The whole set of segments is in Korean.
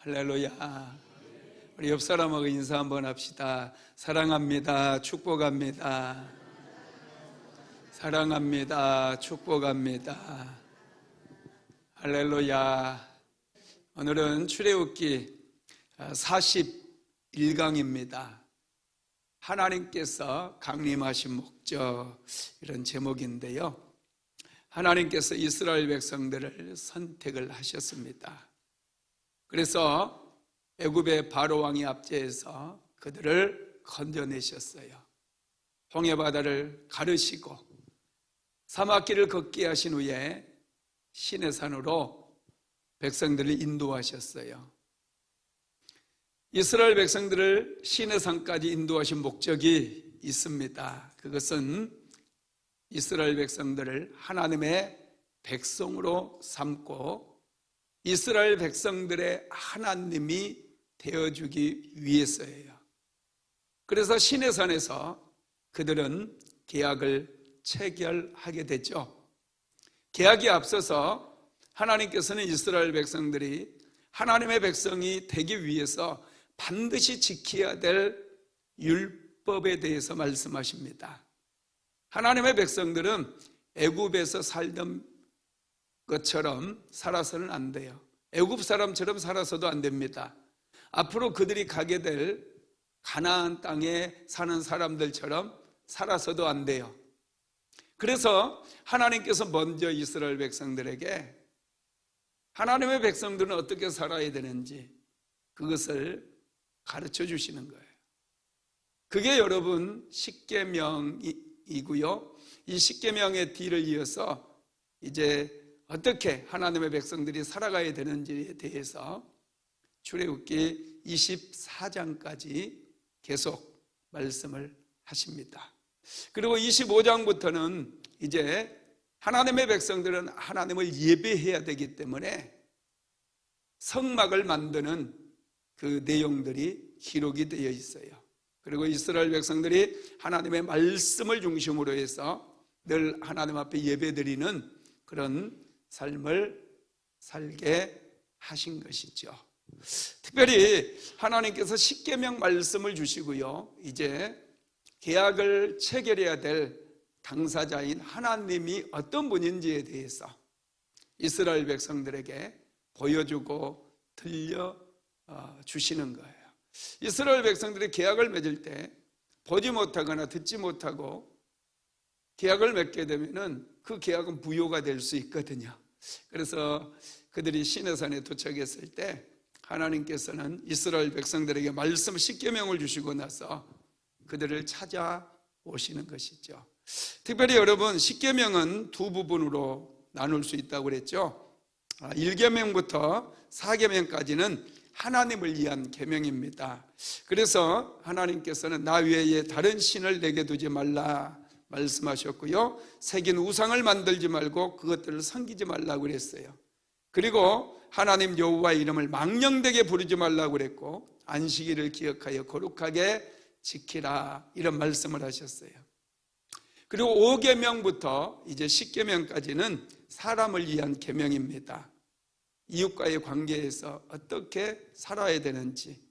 할렐루야. 우리 옆 사람하고 인사 한번 합시다. 사랑합니다. 축복합니다. 사랑합니다. 축복합니다. 할렐루야. 오늘은 출애굽기 41강입니다. 하나님께서 강림하신 목적, 이런 제목인데요. 하나님께서 이스라엘 백성들을 선택을 하셨습니다. 그래서 애굽의 바로 왕이 압제해서 그들을 건져내셨어요. 홍해바다를 가르시고 사막길을 걷게 하신 후에 시내산으로 백성들을 인도하셨어요. 이스라엘 백성들을 시내산까지 인도하신 목적이 있습니다. 그것은 이스라엘 백성들을 하나님의 백성으로 삼고 이스라엘 백성들의 하나님이 되어주기 위해서예요. 그래서 시내산에서 그들은 계약을 체결하게 되죠. 계약에 앞서서 하나님께서는 이스라엘 백성들이 하나님의 백성이 되기 위해서 반드시 지켜야 될 율법에 대해서 말씀하십니다. 하나님의 백성들은 애굽에서 살던 것처럼 살아서는 안 돼요. 애굽 사람처럼 살아서도 안 됩니다. 앞으로 그들이 가게 될 가나안 땅에 사는 사람들처럼 살아서도 안 돼요. 그래서 하나님께서 먼저 이스라엘 백성들에게 하나님의 백성들은 어떻게 살아야 되는지 그것을 가르쳐 주시는 거예요. 그게 여러분 십계명이고요. 이 십계명의 뒤를 이어서 이제 어떻게 하나님의 백성들이 살아가야 되는지에 대해서 출애굽기 24장까지 계속 말씀을 하십니다. 그리고 25장부터는 이제 하나님의 백성들은 하나님을 예배해야 되기 때문에 성막을 만드는 그 내용들이 기록이 되어 있어요. 그리고 이스라엘 백성들이 하나님의 말씀을 중심으로 해서 늘 하나님 앞에 예배드리는 그런 삶을 살게 하신 것이죠. 특별히 하나님께서 십계명 말씀을 주시고요. 이제 계약을 체결해야 될 당사자인 하나님이 어떤 분인지에 대해서 이스라엘 백성들에게 보여주고 들려주시는 거예요. 이스라엘 백성들이 계약을 맺을 때 보지 못하거나 듣지 못하고 계약을 맺게 되면 그 계약은 무효가 될 수 있거든요. 그래서 그들이 시내산에 도착했을 때 하나님께서는 이스라엘 백성들에게 말씀 십계명을 주시고 나서 그들을 찾아오시는 것이죠. 특별히 여러분, 십계명은 두 부분으로 나눌 수 있다고 그랬죠. 1계명부터 4계명까지는 하나님을 위한 계명입니다. 그래서 하나님께서는 나 외에 다른 신을 내게 두지 말라 말씀하셨고요. 새긴 우상을 만들지 말고 그것들을 섬기지 말라고 그랬어요. 그리고 하나님 여호와의 이름을 망령되게 부르지 말라고 그랬고 안식일을 기억하여 거룩하게 지키라, 이런 말씀을 하셨어요. 그리고 5계명부터 이제 10계명까지는 사람을 위한 계명입니다. 이웃과의 관계에서 어떻게 살아야 되는지,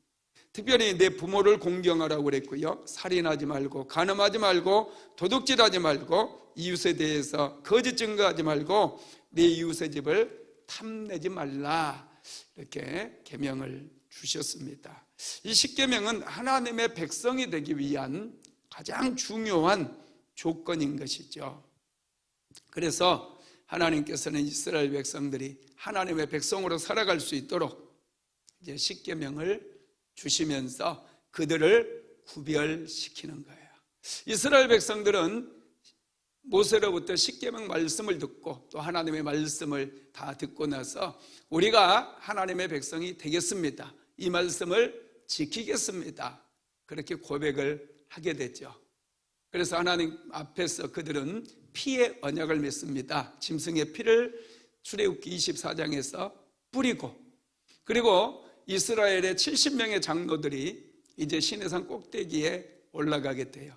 특별히 내 부모를 공경하라고 그랬고요. 살인하지 말고, 간음하지 말고, 도둑질하지 말고, 이웃에 대해서 거짓 증거하지 말고, 내 이웃의 집을 탐내지 말라, 이렇게 계명을 주셨습니다. 이 십계명은 하나님의 백성이 되기 위한 가장 중요한 조건인 것이죠. 그래서 하나님께서는 이스라엘 백성들이 하나님의 백성으로 살아갈 수 있도록 이제 십계명을 주시면서 그들을 구별시키는 거예요. 이스라엘 백성들은 모세로부터 십계명 말씀을 듣고 또 하나님의 말씀을 다 듣고 나서 우리가 하나님의 백성이 되겠습니다, 이 말씀을 지키겠습니다, 그렇게 고백을 하게 되죠. 그래서 하나님 앞에서 그들은 피의 언약을 맺습니다. 짐승의 피를 출애굽기 24장에서 뿌리고, 그리고 이스라엘의 70명의 장로들이 이제 시내산 꼭대기에 올라가게 돼요.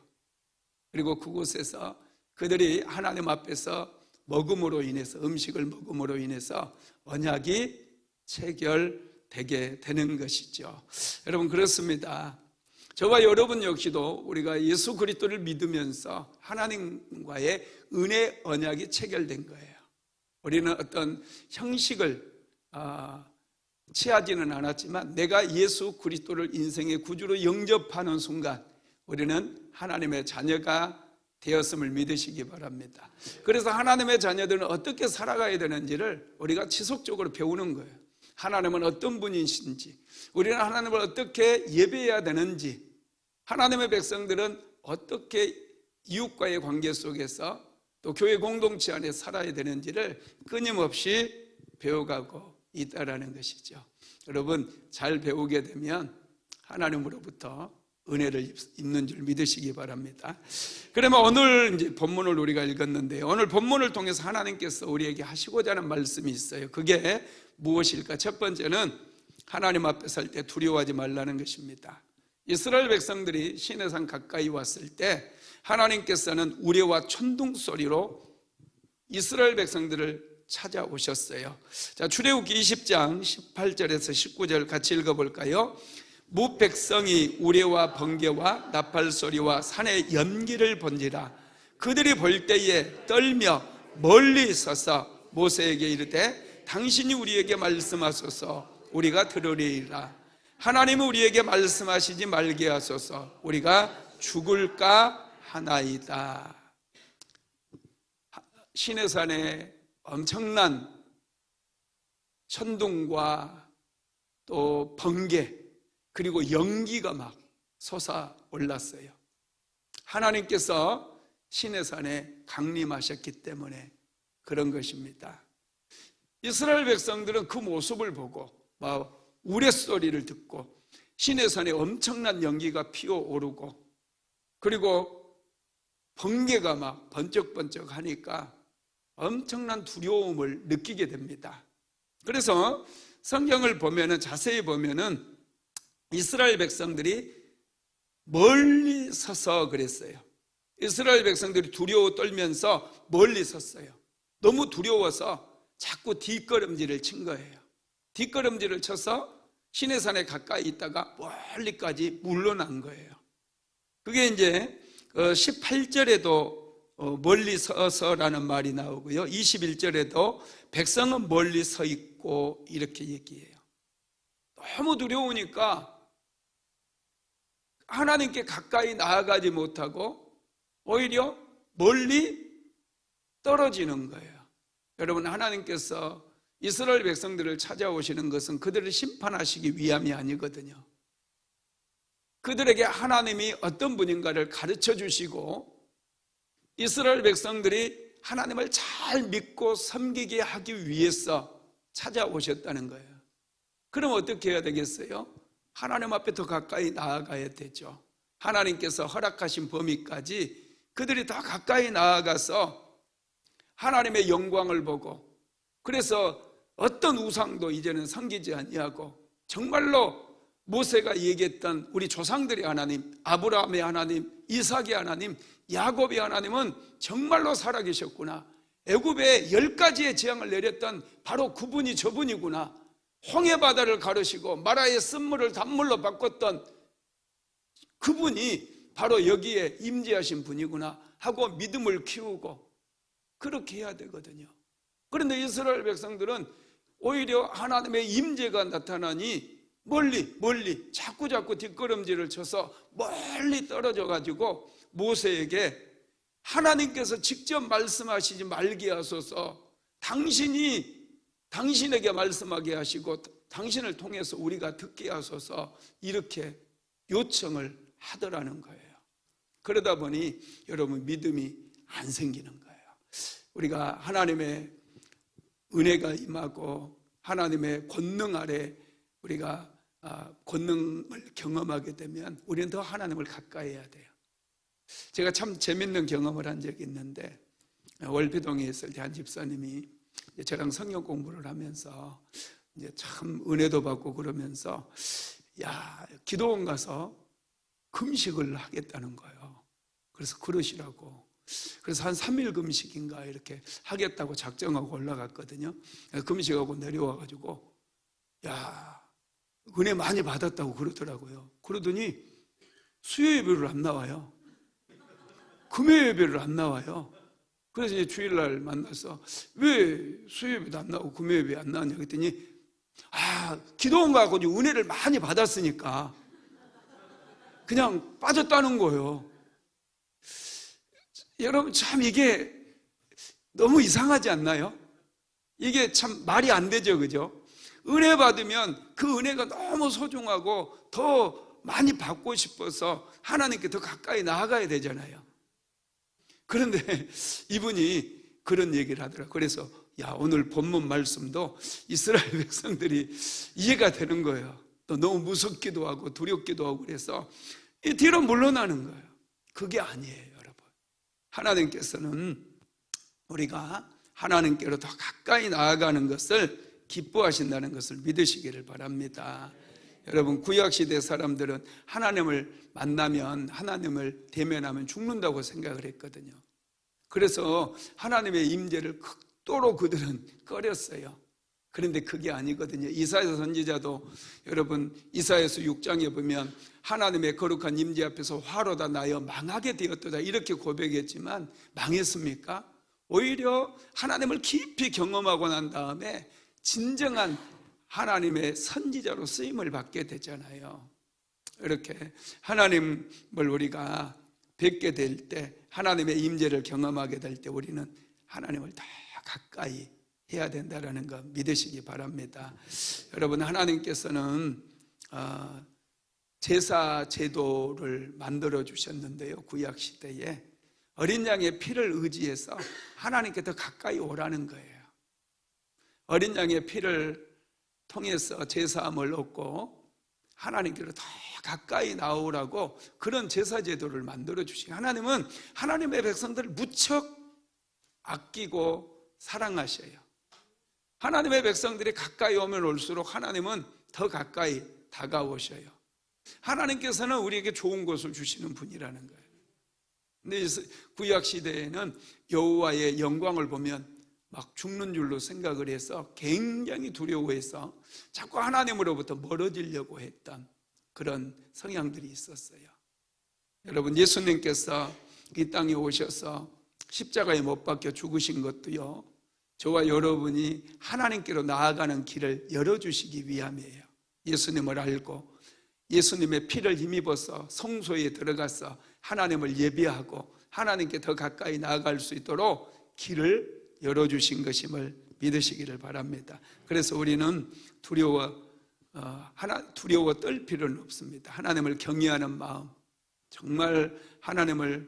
그리고 그곳에서 그들이 하나님 앞에서 먹음으로 인해서, 음식을 먹음으로 인해서 언약이 체결 되게 되는 것이죠. 여러분, 그렇습니다. 저와 여러분 역시도 우리가 예수 그리스도를 믿으면서 하나님과의 은혜 언약이 체결된 거예요. 우리는 어떤 형식을 취하지는 않았지만 내가 예수 그리스도를 인생의 구주로 영접하는 순간 우리는 하나님의 자녀가 되었음을 믿으시기 바랍니다. 그래서 하나님의 자녀들은 어떻게 살아가야 되는지를 우리가 지속적으로 배우는 거예요. 하나님은 어떤 분이신지, 우리는 하나님을 어떻게 예배해야 되는지, 하나님의 백성들은 어떻게 이웃과의 관계 속에서 또 교회 공동체 안에 살아야 되는지를 끊임없이 배워가고 있다라는 것이죠. 여러분, 잘 배우게 되면 하나님으로부터 은혜를 입는 줄 믿으시기 바랍니다. 그러면 오늘 이제 본문을 우리가 읽었는데요. 오늘 본문을 통해서 하나님께서 우리에게 하시고자 하는 말씀이 있어요. 그게 무엇일까? 첫 번째는 하나님 앞에 설 때 두려워하지 말라는 것입니다. 이스라엘 백성들이 시내산 가까이 왔을 때 하나님께서는 우레와 천둥 소리로 이스라엘 백성들을 찾아오셨어요. 자, 출애굽기 20장 18절에서 19절 같이 읽어볼까요? 무백성이 우레와 번개와 나팔 소리와 산의 연기를 본지라. 그들이 볼 때에 떨며 멀리 서서 모세에게 이르되 당신이 우리에게 말씀하소서 우리가 들으리이라. 하나님은 우리에게 말씀하시지 말게 하소서 우리가 죽을까 하나이다. 시내산에 엄청난 천둥과 또 번개 그리고 연기가 막 솟아올랐어요. 하나님께서 시내산에 강림하셨기 때문에 그런 것입니다. 이스라엘 백성들은 그 모습을 보고 막 우레소리를 듣고 시내산에 엄청난 연기가 피어오르고 그리고 번개가 막 번쩍번쩍 하니까 엄청난 두려움을 느끼게 됩니다. 그래서 성경을 보면은 자세히 보면은 이스라엘 백성들이 멀리 서서 그랬어요. 이스라엘 백성들이 두려워 떨면서 멀리 섰어요. 너무 두려워서 자꾸 뒷걸음질을 친 거예요. 뒷걸음질을 쳐서 시내산에 가까이 있다가 멀리까지 물러난 거예요. 그게 이제 18절에도 멀리 서서라는 말이 나오고요. 21절에도 백성은 멀리 서 있고 이렇게 얘기해요. 너무 두려우니까 하나님께 가까이 나아가지 못하고 오히려 멀리 떨어지는 거예요. 여러분, 하나님께서 이스라엘 백성들을 찾아오시는 것은 그들을 심판하시기 위함이 아니거든요. 그들에게 하나님이 어떤 분인가를 가르쳐 주시고 이스라엘 백성들이 하나님을 잘 믿고 섬기게 하기 위해서 찾아오셨다는 거예요. 그럼 어떻게 해야 되겠어요? 하나님 앞에 더 가까이 나아가야 되죠. 하나님께서 허락하신 범위까지 그들이 더 가까이 나아가서 하나님의 영광을 보고 그래서 어떤 우상도 이제는 섬기지 아니하고 정말로 모세가 얘기했던 우리 조상들의 하나님, 아브라함의 하나님, 이삭의 하나님, 야곱의 하나님은 정말로 살아계셨구나. 애굽에 10가지의 재앙을 내렸던 바로 그분이 저분이구나. 홍해바다를 가르시고 마라의 쓴물을 단물로 바꿨던 그분이 바로 여기에 임재하신 분이구나 하고 믿음을 키우고 그렇게 해야 되거든요. 그런데 이스라엘 백성들은 오히려 하나님의 임재가 나타나니 멀리 자꾸 뒷걸음질을 쳐서 멀리 떨어져 가지고 모세에게 하나님께서 직접 말씀하시지 말게 하소서, 당신에게 말씀하게 하시고 당신을 통해서 우리가 듣게 하소서, 이렇게 요청을 하더라는 거예요. 그러다 보니 여러분 믿음이 안 생기는 거예요. 우리가 하나님의 은혜가 임하고 하나님의 권능 아래 우리가 권능을 경험하게 되면 우리는 더 하나님을 가까이 해야 돼요. 제가 참 재밌는 경험을 한 적이 있는데 월피동에 있을 때 한 집사님이 저랑 성경 공부를 하면서 이제 참 은혜도 받고 그러면서 기도원 가서 금식을 하겠다는 거예요. 그래서 그러시라고. 그래서 한 3일 금식인가 이렇게 하겠다고 작정하고 올라갔거든요. 금식하고 내려와가지고 은혜 많이 받았다고 그러더라고요. 그러더니 수요 예배를 안 나와요. 금요 예배를 안 나와요. 그래서 이제 주일날 만나서 왜 수요 예배도 안 나오고 금요 예배 안 나왔냐 그랬더니 기도원 가고 은혜를 많이 받았으니까 그냥 빠졌다는 거예요. 여러분 참 이게 너무 이상하지 않나요? 이게 참 말이 안 되죠, 그죠? 은혜 받으면 그 은혜가 너무 소중하고 더 많이 받고 싶어서 하나님께 더 가까이 나아가야 되잖아요. 그런데 이분이 그런 얘기를 하더라고요. 그래서 오늘 본문 말씀도 이스라엘 백성들이 이해가 되는 거예요. 또 너무 무섭기도 하고 두렵기도 하고 그래서 이 뒤로 물러나는 거예요. 그게 아니에요, 여러분. 하나님께서는 우리가 하나님께로 더 가까이 나아가는 것을 기뻐하신다는 것을 믿으시기를 바랍니다. 여러분, 구약시대 사람들은 하나님을 만나면, 하나님을 대면하면 죽는다고 생각을 했거든요. 그래서 하나님의 임재를 극도로 그들은 꺼렸어요. 그런데 그게 아니거든요. 이사야 선지자도 여러분 이사야서 6장에 보면 하나님의 거룩한 임재 앞에서 화로다 나여 망하게 되었도다 이렇게 고백했지만 망했습니까? 오히려 하나님을 깊이 경험하고 난 다음에 진정한 하나님의 선지자로 쓰임을 받게 되잖아요. 이렇게 하나님을 우리가 뵙게 될 때, 하나님의 임재를 경험하게 될 때 우리는 하나님을 더 가까이 해야 된다는 거 믿으시기 바랍니다. 여러분, 하나님께서는 제사 제도를 만들어 주셨는데요. 구약 시대에 어린 양의 피를 의지해서 하나님께 더 가까이 오라는 거예요. 어린 양의 피를 통해서 제사함을 얻고 하나님께로 더 가까이 나오라고 그런 제사 제도를 만들어 주신 하나님은 하나님의 백성들을 무척 아끼고 사랑하셔요. 하나님의 백성들이 가까이 오면 올수록 하나님은 더 가까이 다가오셔요. 하나님께서는 우리에게 좋은 것을 주시는 분이라는 거예요. 근데 구약 시대에는 여호와의 영광을 보면 막 죽는 줄로 생각을 해서 굉장히 두려워해서 자꾸 하나님으로부터 멀어지려고 했던 그런 성향들이 있었어요. 여러분, 예수님께서 이 땅에 오셔서 십자가에 못 박혀 죽으신 것도요, 저와 여러분이 하나님께로 나아가는 길을 열어주시기 위함이에요. 예수님을 알고 예수님의 피를 힘입어서 성소에 들어가서 하나님을 예배하고 하나님께 더 가까이 나아갈 수 있도록 길을 열어주신 것임을 믿으시기를 바랍니다. 그래서 우리는 두려워 떨 필요는 없습니다. 하나님을 경외하는 마음, 정말 하나님을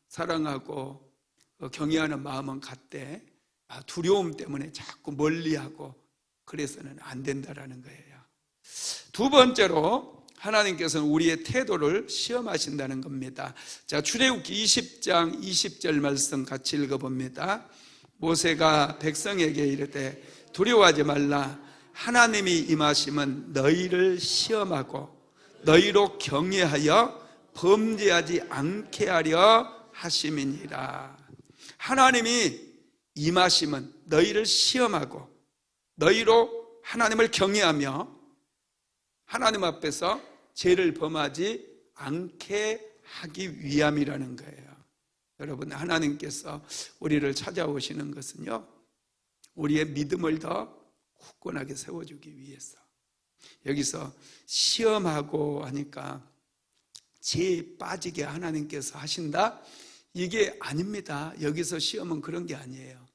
사랑하고 경외하는 마음은 갖되 두려움 때문에 자꾸 멀리하고 그래서는 안 된다라는 거예요. 두 번째로 하나님께서는 우리의 태도를 시험하신다는 겁니다. 자, 출애굽기 20장 20절 말씀 같이 읽어봅니다. 모세가 백성에게 이르되 두려워하지 말라. 하나님이 임하심은 너희를 시험하고 너희로 경외하여 범죄하지 않게 하려 하심이니라. 하나님이 임하심은 너희를 시험하고 너희로 하나님을 경외하며 하나님 앞에서 죄를 범하지 않게 하기 위함이라는 거예요. 여러분, 하나님께서 우리를 찾아오시는 것은요, 우리의 믿음을 더 굳건하게 세워주기 위해서. 여기서 시험하고 하니까 죄에 빠지게 하나님께서 하신다? 이게 아닙니다. 여기서 시험은 그런 게 아니에요.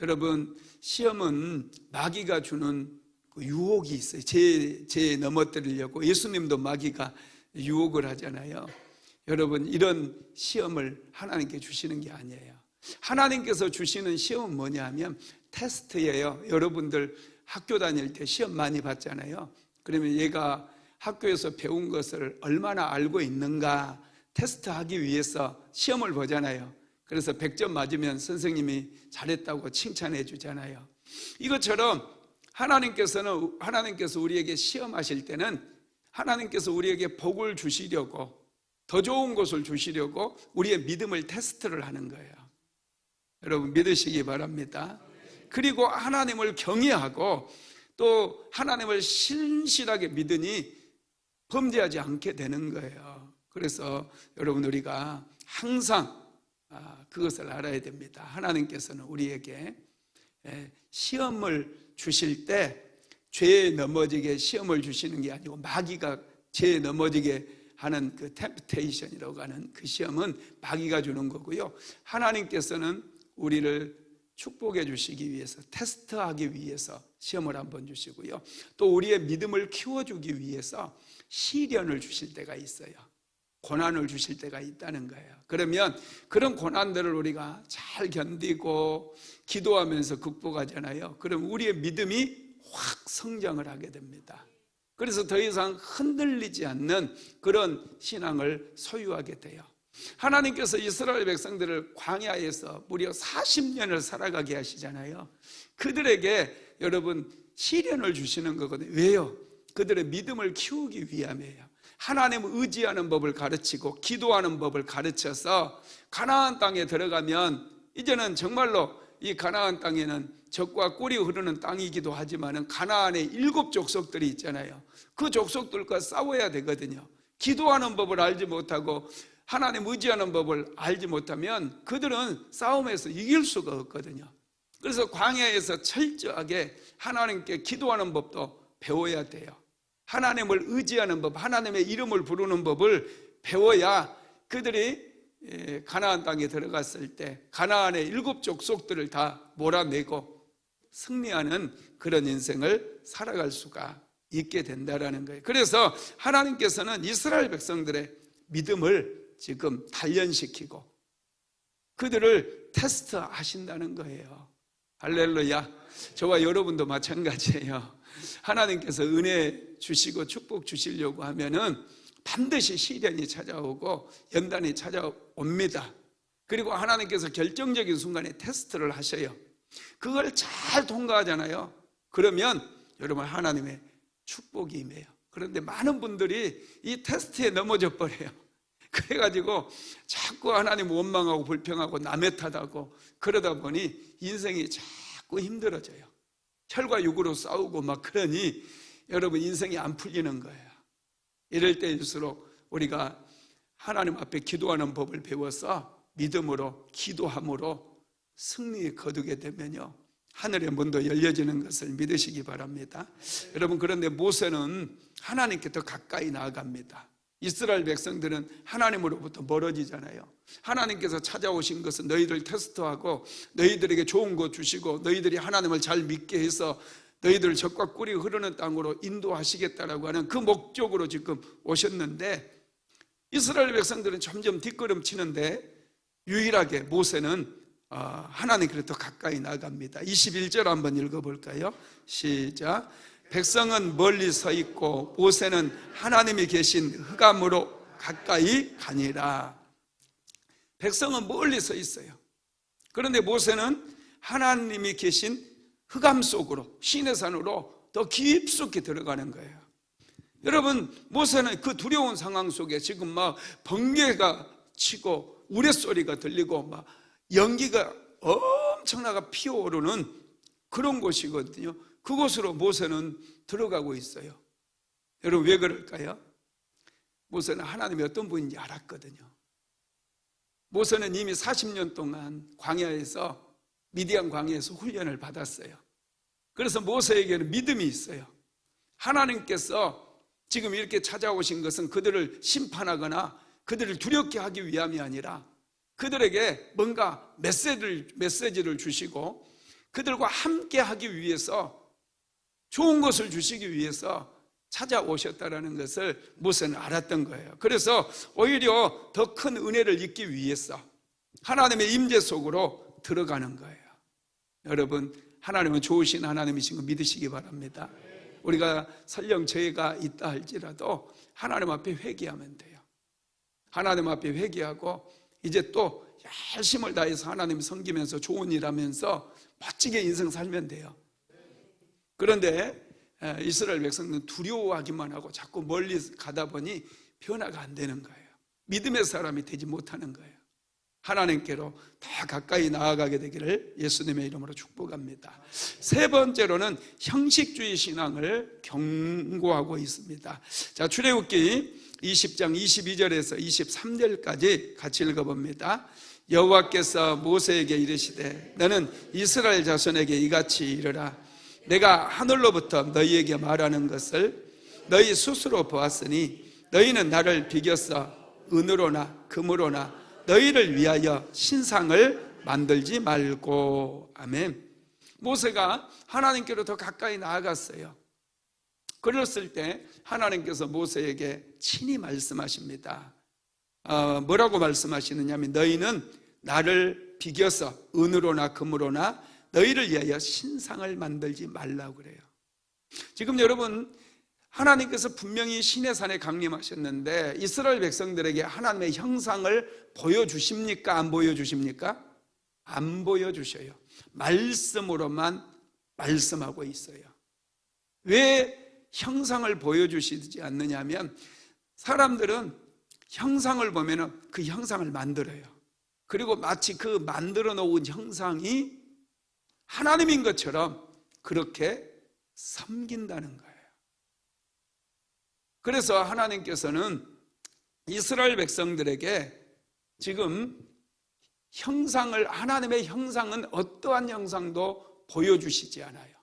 여러분, 시험은 마귀가 주는 그 유혹이 있어요. 죄에 넘어뜨리려고 예수님도 마귀가 유혹을 하잖아요. 여러분, 이런 시험을 하나님께 주시는 게 아니에요. 하나님께서 주시는 시험은 뭐냐 하면 테스트예요. 여러분들 학교 다닐 때 시험 많이 봤잖아요. 그러면 얘가 학교에서 배운 것을 얼마나 알고 있는가 테스트하기 위해서 시험을 보잖아요. 그래서 100점 맞으면 선생님이 잘했다고 칭찬해 주잖아요. 이것처럼 하나님께서 우리에게 시험하실 때는 하나님께서 우리에게 복을 주시려고 더 좋은 것을 주시려고 우리의 믿음을 테스트를 하는 거예요. 여러분, 믿으시기 바랍니다. 그리고 하나님을 경외하고 또 하나님을 신실하게 믿으니 범죄하지 않게 되는 거예요. 그래서 여러분, 우리가 항상 그것을 알아야 됩니다. 하나님께서는 우리에게 시험을 주실 때 죄에 넘어지게 시험을 주시는 게 아니고, 마귀가 죄에 넘어지게 하는 그 템프테이션이라고 하는 그 시험은 마귀가 주는 거고요, 하나님께서는 우리를 축복해 주시기 위해서, 테스트하기 위해서 시험을 한번 주시고요, 또 우리의 믿음을 키워주기 위해서 시련을 주실 때가 있어요. 고난을 주실 때가 있다는 거예요. 그러면 그런 고난들을 우리가 잘 견디고 기도하면서 극복하잖아요. 그럼 우리의 믿음이 확 성장을 하게 됩니다. 그래서 더 이상 흔들리지 않는 그런 신앙을 소유하게 돼요. 하나님께서 이스라엘 백성들을 광야에서 무려 40년을 살아가게 하시잖아요. 그들에게 여러분 시련을 주시는 거거든요. 왜요? 그들의 믿음을 키우기 위함이에요. 하나님을 의지하는 법을 가르치고 기도하는 법을 가르쳐서 가나안 땅에 들어가면 이제는 정말로 이 가나안 땅에는 젖과 꿀이 흐르는 땅이기도 하지만 가나안의 7 족속들이 있잖아요. 그 족속들과 싸워야 되거든요. 기도하는 법을 알지 못하고 하나님 의지하는 법을 알지 못하면 그들은 싸움에서 이길 수가 없거든요. 그래서 광야에서 철저하게 하나님께 기도하는 법도 배워야 돼요. 하나님을 의지하는 법, 하나님의 이름을 부르는 법을 배워야 그들이 가나안 땅에 들어갔을 때 가나안의 7 족속들을 다 몰아내고 승리하는 그런 인생을 살아갈 수가 있게 된다는 거예요. 그래서 하나님께서는 이스라엘 백성들의 믿음을 지금 단련시키고 그들을 테스트하신다는 거예요. 할렐루야. 저와 여러분도 마찬가지예요. 하나님께서 은혜 주시고 축복 주시려고 하면은 반드시 시련이 찾아오고 연단이 찾아옵니다. 그리고 하나님께서 결정적인 순간에 테스트를 하셔요. 그걸 잘 통과하잖아요. 그러면 여러분 하나님의 축복이 임해요. 그런데 많은 분들이 이 테스트에 넘어져 버려요. 그래가지고 자꾸 하나님 원망하고 불평하고 남의 탓하고 그러다 보니 인생이 자꾸 힘들어져요. 혈과 육으로 싸우고 막 그러니 여러분 인생이 안 풀리는 거예요. 이럴 때일수록 우리가 하나님 앞에 기도하는 법을 배워서 믿음으로 기도함으로 승리 거두게 되면요 하늘의 문도 열려지는 것을 믿으시기 바랍니다. 여러분, 그런데 모세는 하나님께 더 가까이 나아갑니다. 이스라엘 백성들은 하나님으로부터 멀어지잖아요. 하나님께서 찾아오신 것은 너희들 테스트하고 너희들에게 좋은 것 주시고 너희들이 하나님을 잘 믿게 해서 너희들을 젖과 꿀이 흐르는 땅으로 인도하시겠다라고 하는 그 목적으로 지금 오셨는데 이스라엘 백성들은 점점 뒷걸음치는데 유일하게 모세는 하나님께로 더 가까이 나갑니다. 21절 한번 읽어볼까요? 시작. 백성은 멀리 서 있고 모세는 하나님이 계신 흑암으로 가까이 가니라. 백성은 멀리 서 있어요. 그런데 모세는 하나님이 계신 흑암 속으로 시내산으로 더 깊숙이 들어가는 거예요. 여러분, 모세는 그 두려운 상황 속에 지금 막 번개가 치고 우레소리가 들리고 막 연기가 엄청나게 피어오르는 그런 곳이거든요. 그곳으로 모세는 들어가고 있어요. 여러분, 왜 그럴까요? 모세는 하나님이 어떤 분인지 알았거든요. 모세는 이미 40년 동안 광야에서 미디안 광야에서 훈련을 받았어요. 그래서 모세에게는 믿음이 있어요. 하나님께서 지금 이렇게 찾아오신 것은 그들을 심판하거나 그들을 두렵게 하기 위함이 아니라 그들에게 뭔가 메시지를 주시고 그들과 함께 하기 위해서 좋은 것을 주시기 위해서 찾아오셨다는 것을 모세는 알았던 거예요. 그래서 오히려 더 큰 은혜를 잊기 위해서 하나님의 임재 속으로 들어가는 거예요. 여러분, 하나님은 좋으신 하나님이신 거 믿으시기 바랍니다. 우리가 설령 죄가 있다 할지라도 하나님 앞에 회개하면 돼요. 하나님 앞에 회개하고 이제 또 열심을 다해서 하나님 섬기면서 좋은 일 하면서 멋지게 인생 살면 돼요. 그런데 이스라엘 백성은 두려워하기만 하고 자꾸 멀리 가다 보니 변화가 안 되는 거예요. 믿음의 사람이 되지 못하는 거예요. 하나님께로 더 가까이 나아가게 되기를 예수님의 이름으로 축복합니다. 세 번째로는 형식주의 신앙을 경고하고 있습니다. 자, 출애굽기 20장 22절에서 23절까지 같이 읽어봅니다. 여호와께서 모세에게 이르시되 너는 이스라엘 자손에게 이같이 이르라. 내가 하늘로부터 너희에게 말하는 것을 너희 스스로 보았으니 너희는 나를 비겼어 은으로나 금으로나 너희를 위하여 신상을 만들지 말고. 아멘. 모세가 하나님께로 더 가까이 나아갔어요. 그랬을 때 하나님께서 모세에게 친히 말씀하십니다. 뭐라고 말씀하시느냐면 너희는 나를 비겨서 은으로나 금으로나 너희를 위하여 신상을 만들지 말라고 그래요. 지금 여러분, 하나님께서 분명히 시내산에 강림하셨는데 이스라엘 백성들에게 하나님의 형상을 보여주십니까? 안 보여주십니까? 안 보여주셔요. 말씀으로만 말씀하고 있어요. 왜 형상을 보여주시지 않느냐면 사람들은 형상을 보면 그 형상을 만들어요. 그리고 마치 그 만들어 놓은 형상이 하나님인 것처럼 그렇게 섬긴다는 거예요. 그래서 하나님께서는 이스라엘 백성들에게 지금 형상을, 하나님의 형상은 어떠한 형상도 보여주시지 않아요.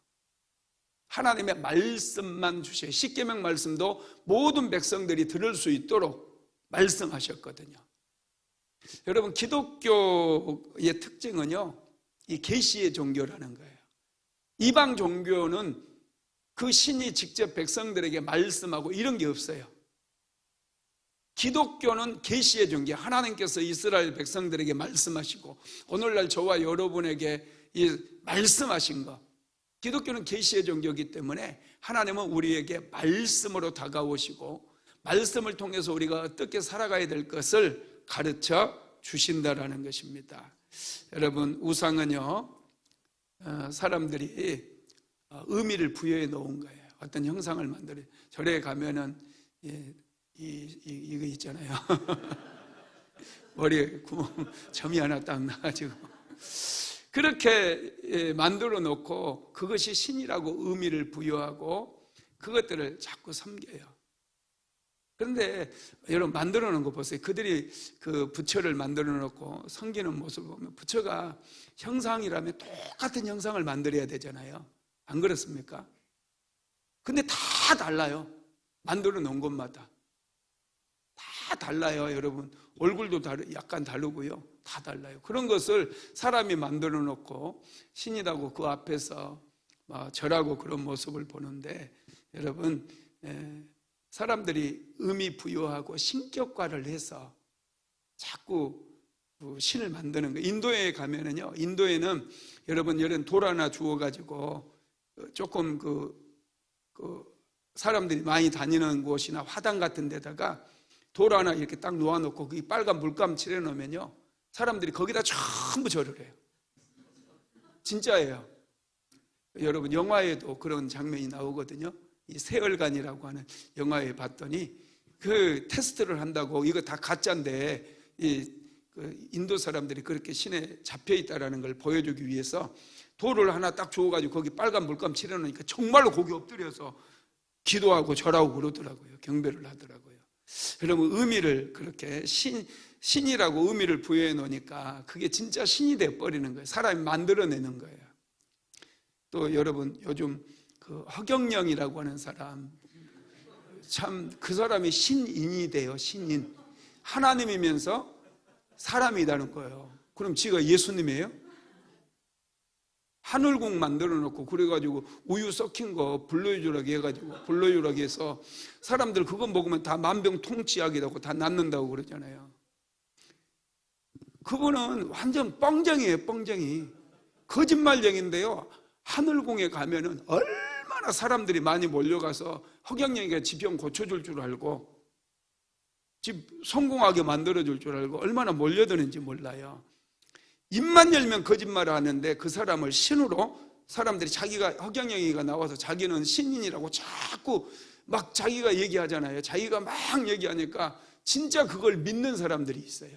하나님의 말씀만 주셔요. 십계명 말씀도 모든 백성들이 들을 수 있도록 말씀하셨거든요. 여러분, 기독교의 특징은요, 이 계시의 종교라는 거예요. 이방 종교는 그 신이 직접 백성들에게 말씀하고 이런 게 없어요. 기독교는 계시의 종교, 하나님께서 이스라엘 백성들에게 말씀하시고 오늘날 저와 여러분에게 이 말씀하신 것, 기독교는 계시의 종교이기 때문에 하나님은 우리에게 말씀으로 다가오시고 말씀을 통해서 우리가 어떻게 살아가야 될 것을 가르쳐 주신다라는 것입니다. 여러분, 우상은요, 사람들이 의미를 부여해 놓은 거예요. 어떤 형상을 만들어. 절에 가면은 이거 있잖아요. 머리에 구멍 점이 하나 딱 나가지고 그렇게 만들어 놓고 그것이 신이라고 의미를 부여하고 그것들을 자꾸 섬겨요. 그런데 여러분, 만들어 놓은 거 보세요. 그들이 그 부처를 만들어 놓고 섬기는 모습을 보면 부처가 형상이라면 똑같은 형상을 만들어야 되잖아요. 안 그렇습니까? 근데 다 달라요. 만들어 놓은 것마다 다 달라요. 여러분, 얼굴도 약간 다르고요, 다 달라요. 그런 것을 사람이 만들어 놓고 신이라고 그 앞에서 절하고 그런 모습을 보는데, 여러분, 사람들이 의미 부여하고 신격화를 해서 자꾸 신을 만드는 거예요. 인도에 가면은요, 인도에는 여러분, 이런 돌 하나 주워가지고 조금 사람들이 많이 다니는 곳이나 화당 같은 데다가 돌 하나 이렇게 딱 놓아놓고 그 빨간 물감 칠해 놓으면요, 사람들이 거기다 전부 절을 해요. 진짜예요. 여러분, 영화에도 그런 장면이 나오거든요. 이 세월간이라고 하는 영화에 봤더니 그 테스트를 한다고 이거 다 가짜인데 인도 사람들이 그렇게 신에 잡혀 있다라는 걸 보여주기 위해서 돌을 하나 딱 주워가지고 거기 빨간 물감 칠해놓으니까 정말로 거기 엎드려서 기도하고 절하고 그러더라고요. 경배를 하더라고요. 여러분, 의미를 그렇게 신이라고 의미를 부여해 놓으니까 그게 진짜 신이 돼버리는 거예요. 사람이 만들어내는 거예요. 또 여러분, 요즘 그 허경영이라고 하는 사람, 참 그 사람이 신인이 돼요. 신인. 하나님이면서 사람이라는 거예요. 그럼 지가 예수님이에요? 하늘궁 만들어 놓고 그래가지고 우유 섞인 거 불러주라고 해가지고 불러주라고 해서 사람들 그거 먹으면 다 만병통치약이라고 다 낫는다고 그러잖아요. 그분은 완전 뻥쟁이에요. 뻥쟁이. 거짓말쟁인데요, 하늘궁에 가면은 얼마나 사람들이 많이 몰려가서 허경영이가 지병 고쳐줄 줄 알고 집 성공하게 만들어줄 줄 알고 얼마나 몰려드는지 몰라요. 입만 열면 거짓말을 하는데 그 사람을 신으로 사람들이, 자기가, 허경영이가 나와서 자기는 신인이라고 자꾸 막 자기가 얘기하잖아요. 자기가 막 얘기하니까 진짜 그걸 믿는 사람들이 있어요.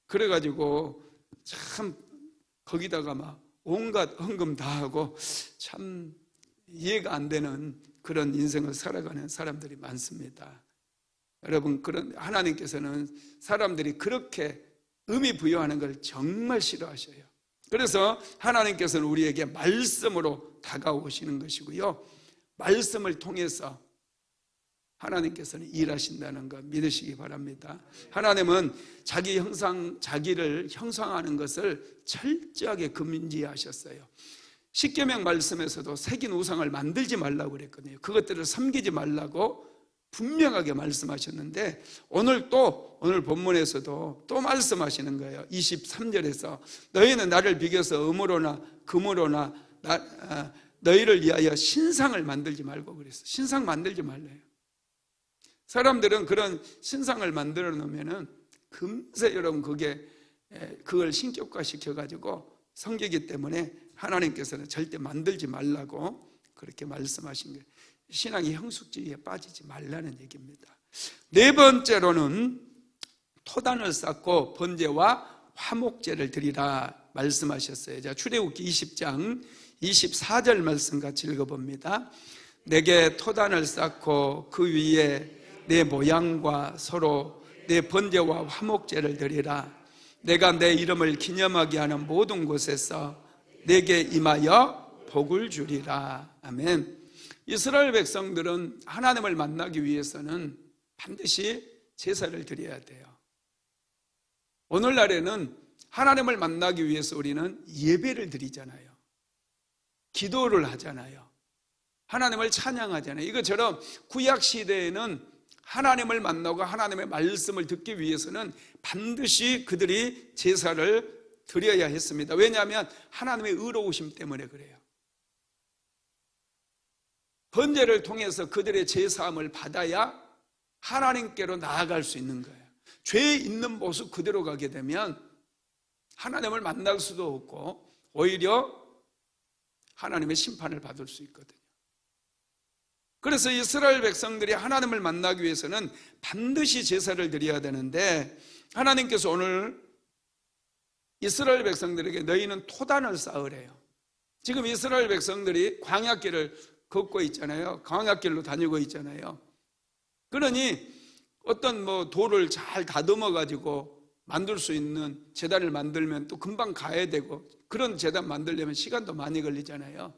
그래가지고 참 거기다가 막 온갖 헌금 다 하고 참 이해가 안 되는 그런 인생을 살아가는 사람들이 많습니다. 여러분, 그런 하나님께서는 사람들이 그렇게 의미 부여하는 걸 정말 싫어하셔요. 그래서 하나님께서는 우리에게 말씀으로 다가오시는 것이고요, 말씀을 통해서 하나님께서는 일하신다는 것 믿으시기 바랍니다. 하나님은 자기를 형상하는 것을 철저하게 금지하셨어요. 십계명 말씀에서도 새긴 우상을 만들지 말라고 그랬거든요. 그것들을 섬기지 말라고 분명하게 말씀하셨는데, 오늘 본문에서도 또 말씀하시는 거예요. 23절에서 너희는 나를 비교해서 음으로나 금으로나 너희를 위하여 신상을 만들지 말고 그랬어요. 신상 만들지 말래요. 사람들은 그런 신상을 만들어 놓으면은 금세 여러분 그걸 신격화 시켜가지고 섬기기 때문에 하나님께서는 절대 만들지 말라고 그렇게 말씀하신 거예요. 신앙의 형식주의에 빠지지 말라는 얘기입니다. 네 번째로는 토단을 쌓고 번제와 화목제를 드리라 말씀하셨어요. 자, 출애굽기 20장 24절 말씀 같이 읽어봅니다. 내게 토단을 쌓고 그 위에 내 모양과 서로 내 번제와 화목제를 드리라. 내가 내 이름을 기념하게 하는 모든 곳에서 내게 임하여 복을 주리라. 아멘. 이스라엘 백성들은 하나님을 만나기 위해서는 반드시 제사를 드려야 돼요. 오늘날에는 하나님을 만나기 위해서 우리는 예배를 드리잖아요. 기도를 하잖아요. 하나님을 찬양하잖아요. 이것처럼 구약 시대에는 하나님을 만나고 하나님의 말씀을 듣기 위해서는 반드시 그들이 제사를 드려야 했습니다. 왜냐하면 하나님의 의로우심 때문에 그래요. 번제를 통해서 그들의 제사함을 받아야 하나님께로 나아갈 수 있는 거예요. 죄 있는 모습 그대로 가게 되면 하나님을 만날 수도 없고 오히려 하나님의 심판을 받을 수 있거든요. 그래서 이스라엘 백성들이 하나님을 만나기 위해서는 반드시 제사를 드려야 되는데, 하나님께서 오늘 이스라엘 백성들에게 너희는 토단을 쌓으래요. 지금 이스라엘 백성들이 광야길을 걷고 있잖아요. 광야길로 다니고 있잖아요. 그러니 어떤 돌을 잘 다듬어 가지고 만들 수 있는 제단을 만들면 또 금방 가야 되고, 그런 제단 만들려면 시간도 많이 걸리잖아요.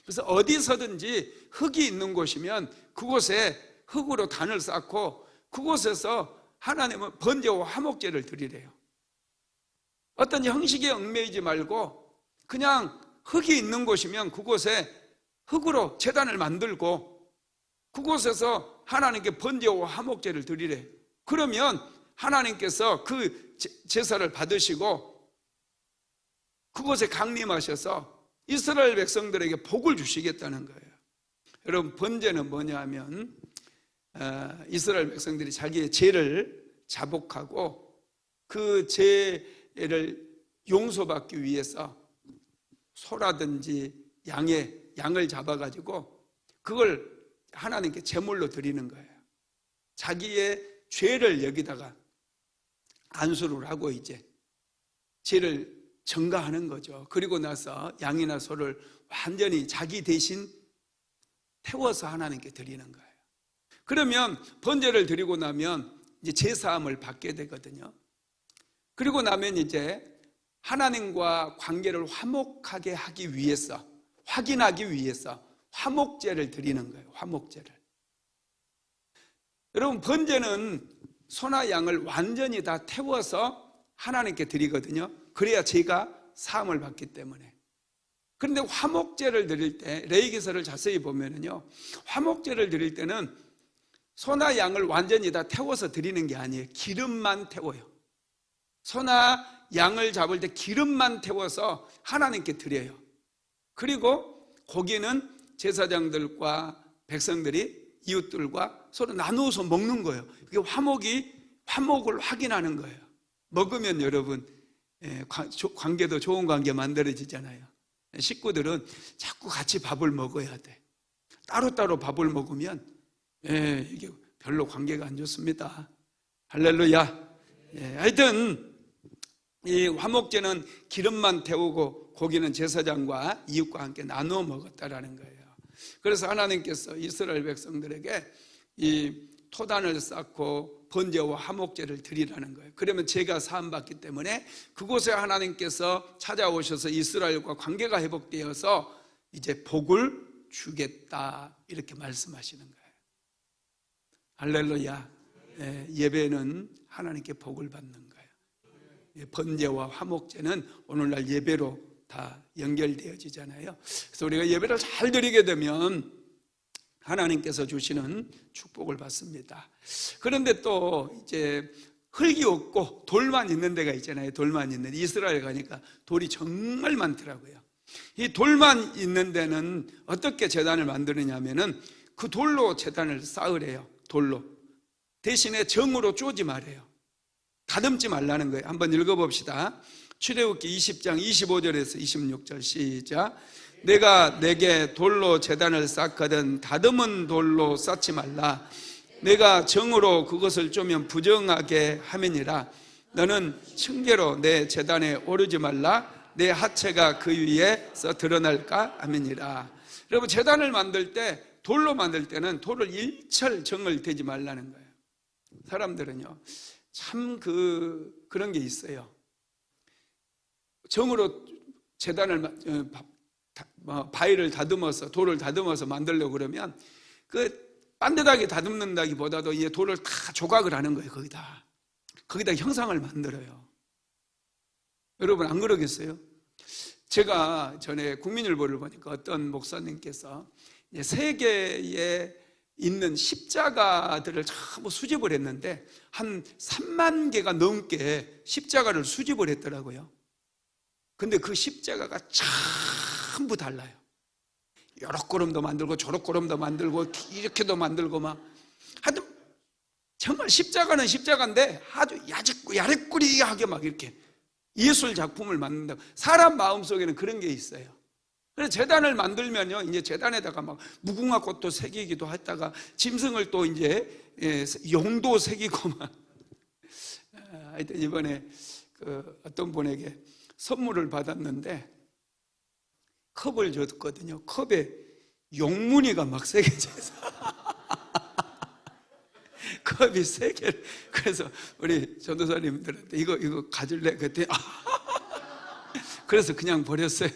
그래서 어디서든지 흙이 있는 곳이면 그곳에 흙으로 단을 쌓고 그곳에서 하나님은 번제와 화목제를 드리래요. 어떤 형식에 얽매이지 말고 그냥 흙이 있는 곳이면 그곳에 흙으로 제단을 만들고 그곳에서 하나님께 번제와 화목제를 드리래. 그러면 하나님께서 그 제사를 받으시고 그곳에 강림하셔서 이스라엘 백성들에게 복을 주시겠다는 거예요. 여러분, 번제는 뭐냐 하면 이스라엘 백성들이 자기의 죄를 자복하고 그 죄를 용서받기 위해서 소라든지 양을 잡아가지고 그걸 하나님께 제물로 드리는 거예요. 자기의 죄를 여기다가 안수를 하고 이제 죄를 전가하는 거죠. 그리고 나서 양이나 소를 완전히 자기 대신 태워서 하나님께 드리는 거예요. 그러면 번제를 드리고 나면 이제 제사함을 받게 되거든요. 그리고 나면 이제 하나님과 관계를 화목하게 하기 위해서, 확인하기 위해서 화목제를 드리는 거예요. 화목제를. 여러분, 번제는 소나 양을 완전히 다 태워서 하나님께 드리거든요. 그래야 죄가 사함을 받기 때문에. 그런데 화목제를 드릴 때 레위기서를 자세히 보면은요, 화목제를 드릴 때는 소나 양을 완전히 다 태워서 드리는 게 아니에요. 기름만 태워요. 소나 양을 잡을 때 기름만 태워서 하나님께 드려요. 그리고 고기는 제사장들과 백성들이 이웃들과 서로 나누어서 먹는 거예요. 그게 화목을 확인하는 거예요. 먹으면 여러분 관계도 좋은 관계 만들어지잖아요. 식구들은 자꾸 같이 밥을 먹어야 돼. 따로따로 밥을 먹으면 이게 별로 관계가 안 좋습니다. 할렐루야. 하여튼 이 화목제는 기름만 태우고 고기는 제사장과 이웃과 함께 나누어 먹었다라는 거예요. 그래서 하나님께서 이스라엘 백성들에게 이 토단을 쌓고 번제와 화목제를 드리라는 거예요. 그러면 죄가 사함받기 때문에 그곳에 하나님께서 찾아오셔서 이스라엘과 관계가 회복되어서 이제 복을 주겠다, 이렇게 말씀하시는 거예요. 할렐루야. 예배는 하나님께 복을 받는 거예요. 번제와 화목제는 오늘날 예배로 다 연결되어지잖아요. 그래서 우리가 예배를 잘 드리게 되면 하나님께서 주시는 축복을 받습니다. 그런데 또 이제 흙이 없고 돌만 있는 데가 있잖아요. 돌만 있는, 이스라엘 가니까 돌이 정말 많더라고요. 이 돌만 있는 데는 어떻게 제단을 만드느냐면은 그 돌로 제단을 쌓으래요. 돌로. 대신에 정으로 쪼지 말아요. 다듬지 말라는 거예요. 한번 읽어봅시다. 출애굽기 20장 25절에서 26절 시작. 내가 내게 돌로 제단을 쌓거든 다듬은 돌로 쌓지 말라. 내가 정으로 그것을 쪼면 부정하게 함이니라. 너는 층계로 내 제단에 오르지 말라. 내 하체가 그 위에서 드러날까 함이니라. 여러분, 제단을 만들 때, 돌로 만들 때는 돌을 일철 정을 대지 말라는 거예요. 사람들은요 참 그런 게 있어요. 정으로 제단을 바위를 다듬어서, 돌을 다듬어서 만들려고 그러면 그 반듯하게 다듬는다기보다도 이제 돌을 다 조각을 하는 거예요. 거기다 형상을 만들어요. 여러분, 안 그러겠어요? 제가 전에 국민일보를 보니까 어떤 목사님께서 세계에 있는 십자가들을 전부 수집을 했는데 한 3만 개가 넘게 십자가를 수집을 했더라고요. 근데 그 십자가가 전부 달라요. 요렇게 그림도 만들고 저렇게 그림도 만들고 이렇게도 만들고 막 하여튼 정말 십자가는 십자가인데 아주 야릇꾸리하게 막 이렇게 예술 작품을 만든다고. 사람 마음속에는 그런 게 있어요. 그래서 제단을 만들면요, 이제 제단에다가 막 무궁화 꽃도 새기기도 했다가 짐승을 또 이제 용도 새기고 막. 하여튼 이번에 그 어떤 분에게 선물을 받았는데 컵을 줬거든요. 컵에 용무늬가 막 새겨져 있어. 컵이 3개. 그래서 우리 전도사님들한테 이거 가질래? 그랬더니 그래서 그냥 버렸어요.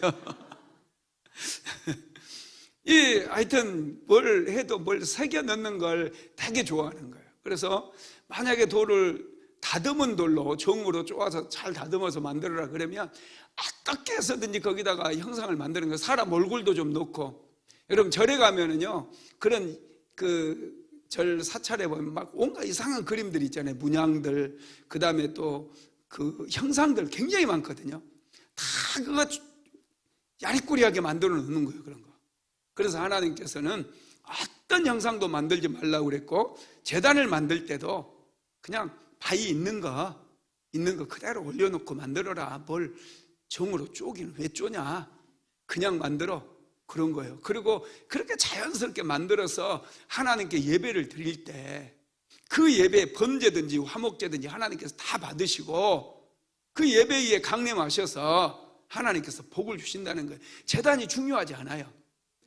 하여튼 뭘 해도 뭘 새겨 넣는 걸 되게 좋아하는 거예요. 그래서 만약에 돌을 다듬은 돌로 정으로 쪼아서 잘 다듬어서 만들어라 그러면 어떻게 해서든지 거기다가 형상을 만드는 거예요. 사람 얼굴도 좀 넣고. 여러분, 절에 가면은요 그런 절 사찰에 보면 막 온갖 이상한 그림들 있잖아요. 문양들, 그 다음에 또 그 형상들 굉장히 많거든요. 다 그거 야리꾸리하게 만들어 놓는 거예요. 그런 거. 그래서 하나님께서는 어떤 형상도 만들지 말라고 그랬고, 제단을 만들 때도 그냥 바위 있는 거 그대로 올려놓고 만들어라. 뭘 정으로 쪼기는 왜 쪼냐? 그냥 만들어. 그런 거예요. 그리고 그렇게 자연스럽게 만들어서 하나님께 예배를 드릴 때 그 예배, 번제든지 화목제든지 하나님께서 다 받으시고 그 예배에 강림하셔서 하나님께서 복을 주신다는 거예요. 제단이 중요하지 않아요.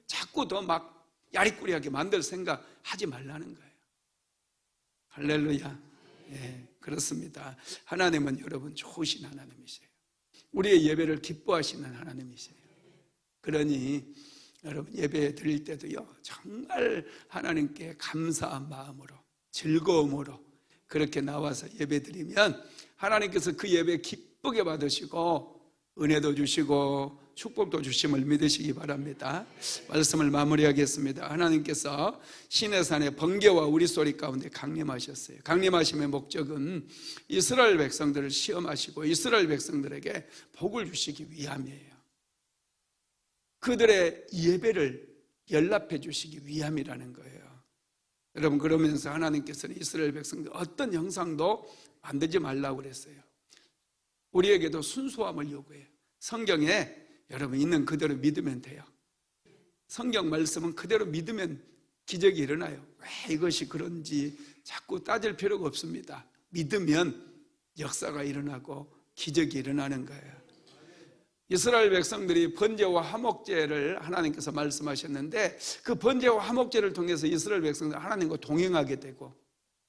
자꾸 더 막 야리꾸리하게 만들 생각 하지 말라는 거예요. 할렐루야. 그렇습니다. 하나님은 여러분 좋으신 하나님이세요. 우리의 예배를 기뻐하시는 하나님이세요. 그러니 여러분, 예배 드릴 때도요 정말 하나님께 감사한 마음으로, 즐거움으로 그렇게 나와서 예배 드리면 하나님께서 그 예배 기쁘게 받으시고 은혜도 주시고 축복도 주심을 믿으시기 바랍니다. 말씀을 마무리하겠습니다. 하나님께서 시내산의 번개와 우리소리 가운데 강림하셨어요. 강림하심의 목적은 이스라엘 백성들을 시험하시고 이스라엘 백성들에게 복을 주시기 위함이에요. 그들의 예배를 연락해 주시기 위함이라는 거예요. 여러분, 그러면서 하나님께서는 이스라엘 백성들 어떤 형상도 만들지 말라고 그랬어요. 우리에게도 순수함을 요구해요. 성경에 여러분 있는 그대로 믿으면 돼요. 성경 말씀은 그대로 믿으면 기적이 일어나요. 왜 이것이 그런지 자꾸 따질 필요가 없습니다. 믿으면 역사가 일어나고 기적이 일어나는 거예요. 이스라엘 백성들이 번제와 화목제를 하나님께서 말씀하셨는데 그 번제와 화목제를 통해서 이스라엘 백성들이 하나님과 동행하게 되고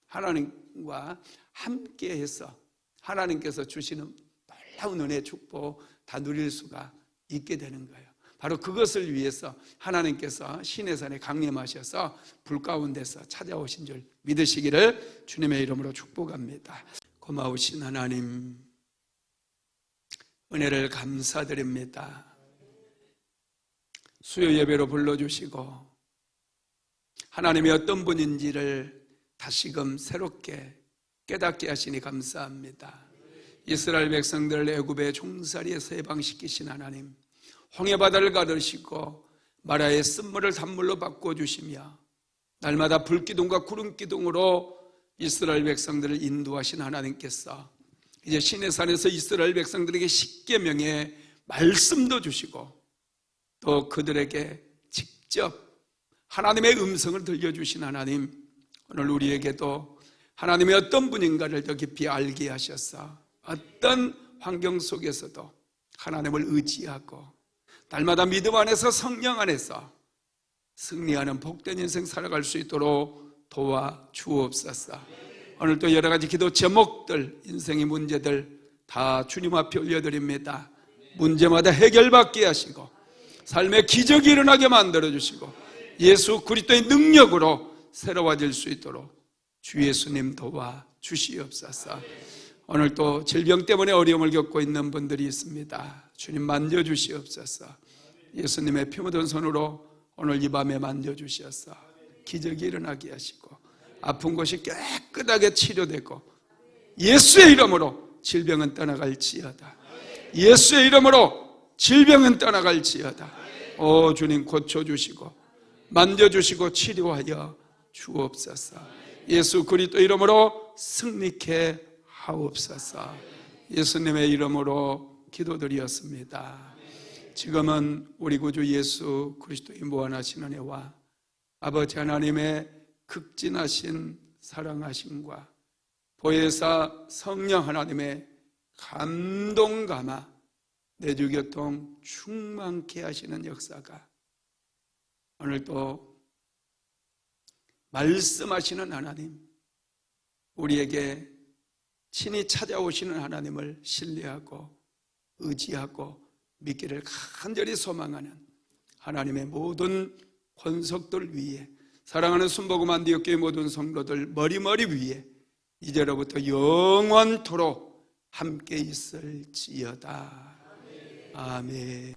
하나님과 함께해서 하나님께서 주시는 놀라운 은혜 축복 다 누릴 수가 있게 되는 거예요. 바로 그것을 위해서 하나님께서 시내산에 강림하셔서 불 가운데서 찾아오신 줄 믿으시기를 주님의 이름으로 축복합니다. 고마우신 하나님, 은혜를 감사드립니다. 수요 예배로 불러주시고 하나님이 어떤 분인지를 다시금 새롭게 깨닫게 하시니 감사합니다. 이스라엘 백성들을 애굽의 종살이에서 해방시키신 하나님, 홍해바다를 가르시고 마라의 쓴물을 단물로 바꿔주시며 날마다 불기둥과 구름기둥으로 이스라엘 백성들을 인도하신 하나님께서 이제 시내산에서 이스라엘 백성들에게 십계명의 말씀도 주시고 또 그들에게 직접 하나님의 음성을 들려주신 하나님, 오늘 우리에게도 하나님이 어떤 분인가를 더 깊이 알게 하셔서 어떤 환경 속에서도 하나님을 의지하고 날마다 믿음 안에서 성령 안에서 승리하는 복된 인생 살아갈 수 있도록 도와주옵소서. 오늘 또 여러 가지 기도 제목들, 인생의 문제들 다 주님 앞에 올려드립니다. 문제마다 해결받게 하시고 삶의 기적이 일어나게 만들어주시고 예수 그리스도의 능력으로 새로워질 수 있도록 주 예수님 도와주시옵소서. 오늘 또 질병 때문에 어려움을 겪고 있는 분들이 있습니다. 주님 만져주시옵소서. 예수님의 피 묻은 손으로 오늘 이 밤에 만져주셔서 기적이 일어나게 하시고 아픈 곳이 깨끗하게 치료되고 예수의 이름으로 질병은 떠나갈지어다. 예수의 이름으로 질병은 떠나갈지어다. 오 주님 고쳐주시고 만져주시고 치료하여 주옵소서. 예수 그리스도 이름으로 승리케 하옵소서. 예수님의 이름으로 기도드렸습니다. 지금은 우리 구주 예수 그리스도의 무한하신 은혜와 아버지 하나님의 극진하신 사랑하심과 보혜사 성령 하나님의 감동 감화 내주교통 충만케 하시는 역사가 오늘도 말씀하시는 하나님, 우리에게 친히 찾아오시는 하나님을 신뢰하고 의지하고 믿기를 간절히 소망하는 하나님의 모든 권속들 위에 사랑하는 순복음 안디옥교회 모든 성도들 머리머리 위에 이제로부터 영원토록 함께 있을지어다. 아멘.